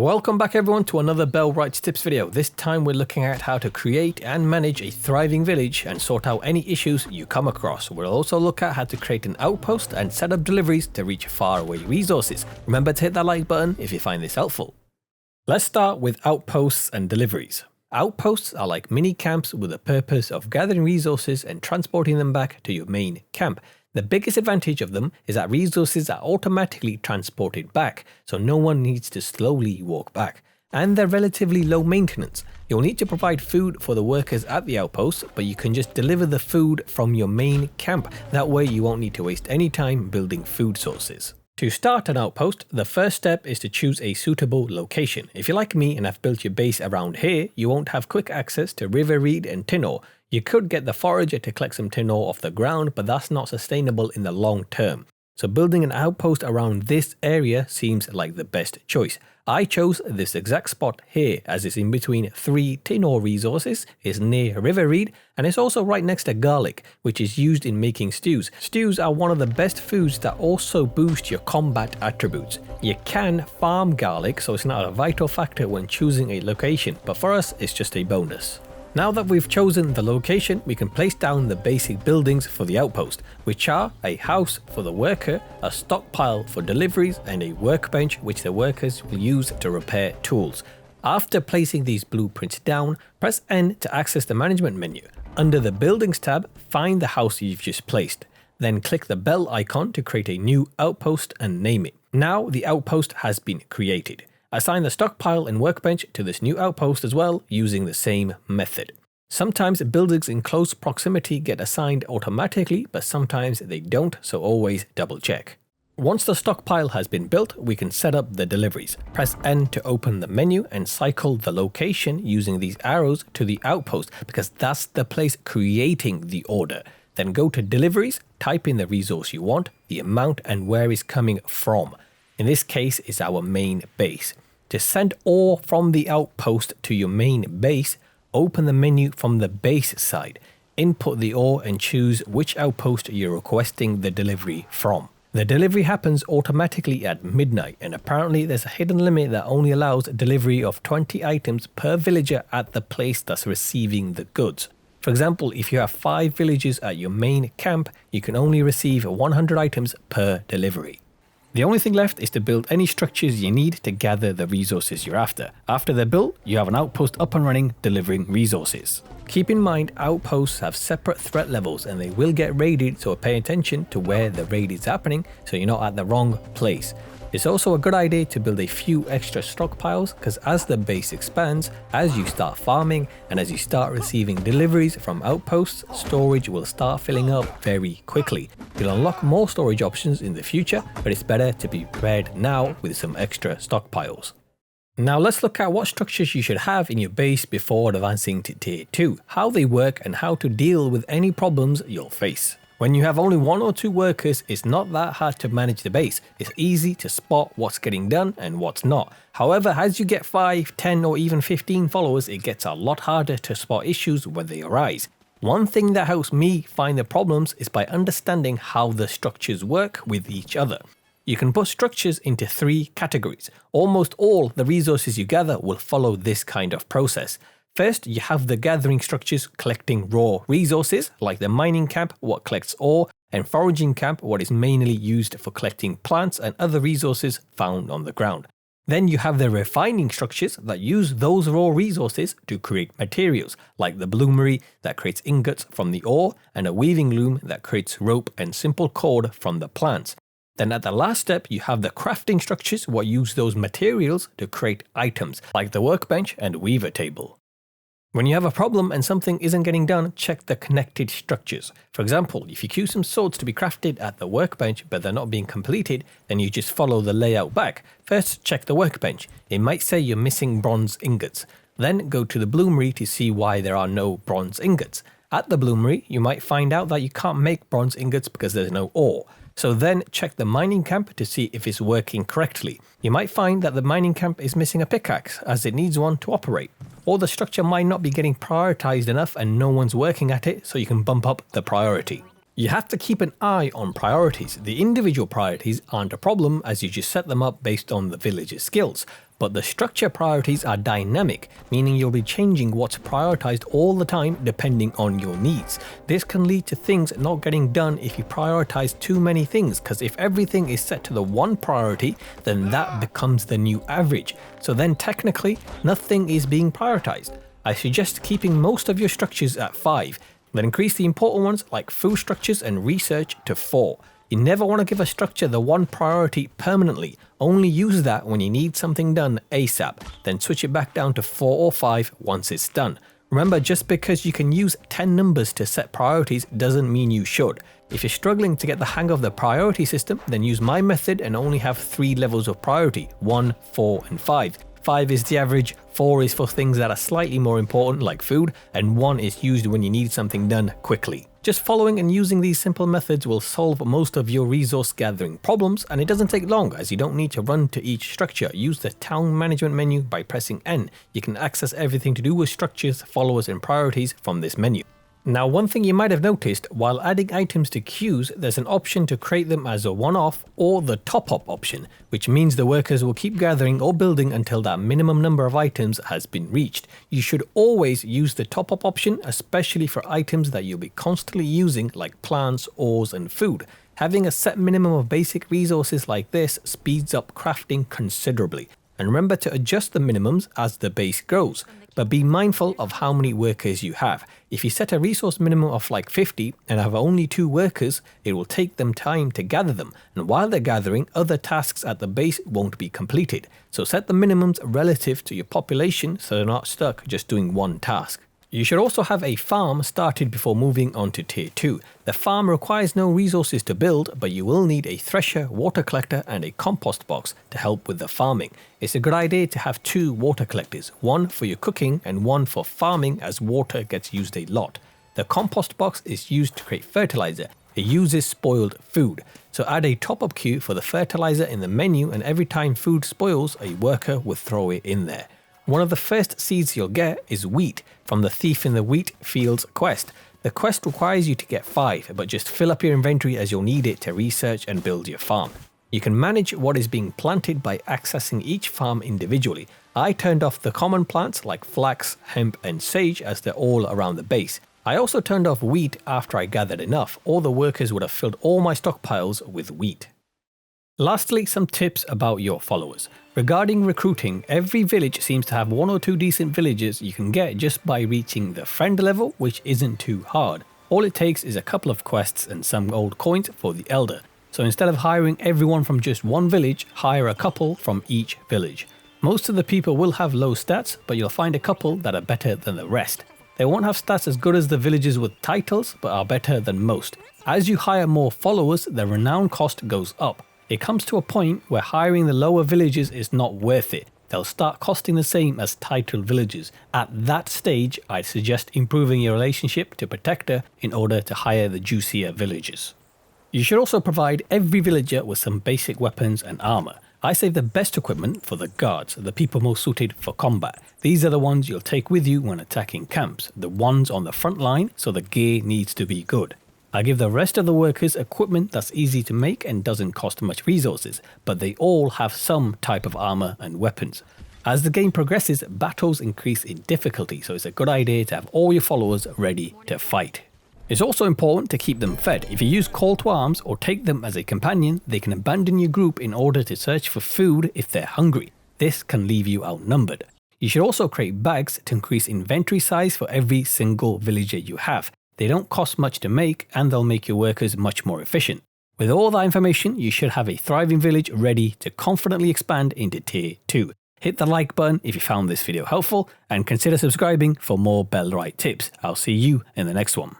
Welcome back everyone to another Bellwright tips video. This time we're looking at how to create and manage a thriving village and sort out any issues you come across. We'll also look at how to create an outpost and set up deliveries to reach faraway resources. Remember to hit that like button if you find this helpful. Let's start with outposts and deliveries. Outposts are like mini camps with the purpose of gathering resources and transporting them back to your main camp. The biggest advantage of them is that resources are automatically transported back, so no one needs to slowly walk back. And they're relatively low maintenance. You'll need to provide food for the workers at the outpost, but you can just deliver the food from your main camp. That way you won't need to waste any time building food sources. To start an outpost, the first step is to choose a suitable location. If you're like me and have built your base around here, you won't have quick access to river reed and tin ore. You could get the forager to collect some tin ore off the ground, but that's not sustainable in the long term. So building an outpost around this area seems like the best choice. I chose this exact spot here as it's in between 3 tin ore resources, is near river reed, and it's also right next to garlic, which is used in making stews. Stews are one of the best foods that also boost your combat attributes. You can farm garlic, so it's not a vital factor when choosing a location, but for us it's just a bonus. Now that we've chosen the location, we can place down the basic buildings for the outpost, which are a house for the worker, a stockpile for deliveries, and a workbench which the workers will use to repair tools. After placing these blueprints down, press N to access the management menu. Under the Buildings tab, find the house you've just placed. Then click the bell icon to create a new outpost and name it. Now the outpost has been created. Assign the stockpile and workbench to this new outpost as well using the same method. Sometimes buildings in close proximity get assigned automatically, but sometimes they don't, so always double check. Once the stockpile has been built, we can set up the deliveries. Press N to open the menu and cycle the location using these arrows to the outpost because that's the place creating the order. Then go to deliveries, type in the resource you want, the amount and where it's coming from. In this case, it's our main base. To send ore from the outpost to your main base, open the menu from the base side. Input the ore and choose which outpost you're requesting the delivery from. The delivery happens automatically at midnight, and apparently there's a hidden limit that only allows delivery of 20 items per villager at the place that's receiving the goods. For example, if you have 5 villagers at your main camp, you can only receive 100 items per delivery. The only thing left is to build any structures you need to gather the resources you're after. After they're built, you have an outpost up and running, delivering resources. Keep in mind, outposts have separate threat levels and they will get raided, so pay attention to where the raid is happening so you're not at the wrong place. It's also a good idea to build a few extra stockpiles because as the base expands, as you start farming and as you start receiving deliveries from outposts, storage will start filling up very quickly. You'll unlock more storage options in the future, but it's better to be prepared now with some extra stockpiles. Now let's look at what structures you should have in your base before advancing to tier 2, how they work and how to deal with any problems you'll face. When you have only 1 or 2 workers, it's not that hard to manage the base. It's easy to spot what's getting done and what's not. However, as you get 5, 10 or even 15 followers, it gets a lot harder to spot issues when they arise. One thing that helps me find the problems is by understanding how the structures work with each other. You can put structures into 3 categories. Almost all the resources you gather will follow this kind of process. First, you have the gathering structures collecting raw resources, like the mining camp, what collects ore, and foraging camp, what is mainly used for collecting plants and other resources found on the ground. Then you have the refining structures that use those raw resources to create materials, like the bloomery that creates ingots from the ore, and a weaving loom that creates rope and simple cord from the plants. Then at the last step, you have the crafting structures what use those materials to create items, like the workbench and weaver table. When you have a problem and something isn't getting done, check the connected structures. For example, if you queue some swords to be crafted at the workbench but they're not being completed, then you just follow the layout back. First, check the workbench. It might say you're missing bronze ingots. Then go to the bloomery to see why there are no bronze ingots. At the bloomery, you might find out that you can't make bronze ingots because there's no ore. So then check the mining camp to see if it's working correctly. You might find that the mining camp is missing a pickaxe as it needs one to operate. Or the structure might not be getting prioritized enough and no one's working at it, so you can bump up the priority. You have to keep an eye on priorities. The individual priorities aren't a problem as you just set them up based on the village's skills. but the structure priorities are dynamic, meaning you'll be changing what's prioritized all the time depending on your needs. This can lead to things not getting done if you prioritize too many things, because if everything is set to the one priority, then that becomes the new average. So then technically, nothing is being prioritized. I suggest keeping most of your structures at 5, then increase the important ones like food structures and research to 4. You never want to give a structure the one priority permanently, only use that when you need something done ASAP, then switch it back down to 4 or 5 once it's done. Remember, just because you can use 10 numbers to set priorities doesn't mean you should. If you're struggling to get the hang of the priority system, then use my method and only have 3 levels of priority, 1, 4 and 5. 5 is the average, 4 is for things that are slightly more important like food, and 1 is used when you need something done quickly. Just following and using these simple methods will solve most of your resource gathering problems, and it doesn't take long as you don't need to run to each structure. Use the town management menu by pressing N. You can access everything to do with structures, followers and priorities from this menu. Now, one thing you might have noticed, while adding items to queues, there's an option to create them as a one-off or the top-up option, which means the workers will keep gathering or building until that minimum number of items has been reached. You should always use the top-up option, especially for items that you'll be constantly using like plants, ores and food. Having a set minimum of basic resources like this speeds up crafting considerably. And remember to adjust the minimums as the base grows. But be mindful of how many workers you have. If you set a resource minimum of like 50 and have only 2 workers, it will take them time to gather them, and while they're gathering, other tasks at the base won't be completed. So set the minimums relative to your population so they're not stuck just doing one task. You should also have a farm started before moving on to tier 2. The farm requires no resources to build, but you will need a thresher, water collector and a compost box to help with the farming. It's a good idea to have 2 water collectors, one for your cooking and one for farming as water gets used a lot. The compost box is used to create fertilizer. It uses spoiled food. So add a top-up queue for the fertilizer in the menu, and every time food spoils, a worker will throw it in there. One of the first seeds you'll get is wheat from the Thief in the Wheat Fields quest. The quest requires you to get 5, but just fill up your inventory as you'll need it to research and build your farm. You can manage what is being planted by accessing each farm individually. I turned off the common plants like flax, hemp and sage as they're all around the base. I also turned off wheat after I gathered enough, or the workers would have filled all my stockpiles with wheat. Lastly, some tips about your followers. Regarding recruiting, every village seems to have 1 or 2 decent villagers you can get just by reaching the friend level, which isn't too hard. All it takes is a couple of quests and some gold coins for the elder. So instead of hiring everyone from just one village, hire a couple from each village. Most of the people will have low stats, but you'll find a couple that are better than the rest. They won't have stats as good as the villagers with titles, but are better than most. As you hire more followers, the renown cost goes up. It comes to a point where hiring the lower villagers is not worth it. They'll start costing the same as titled villagers. At that stage, I suggest improving your relationship to Protector in order to hire the juicier villagers. You should also provide every villager with some basic weapons and armor. I save the best equipment for the guards, the people most suited for combat. These are the ones you'll take with you when attacking camps, the ones on the front line, so the gear needs to be good. I give the rest of the workers equipment that's easy to make and doesn't cost much resources, but they all have some type of armor and weapons. As the game progresses, battles increase in difficulty, so it's a good idea to have all your followers ready to fight. It's also important to keep them fed. If you use call to arms or take them as a companion, they can abandon your group in order to search for food if they're hungry. This can leave you outnumbered. You should also create bags to increase inventory size for every single villager you have. They don't cost much to make, and they'll make your workers much more efficient. With all that information, you should have a thriving village ready to confidently expand into tier 2. Hit the like button if you found this video helpful, and consider subscribing for more Bellwright tips. I'll see you in the next one.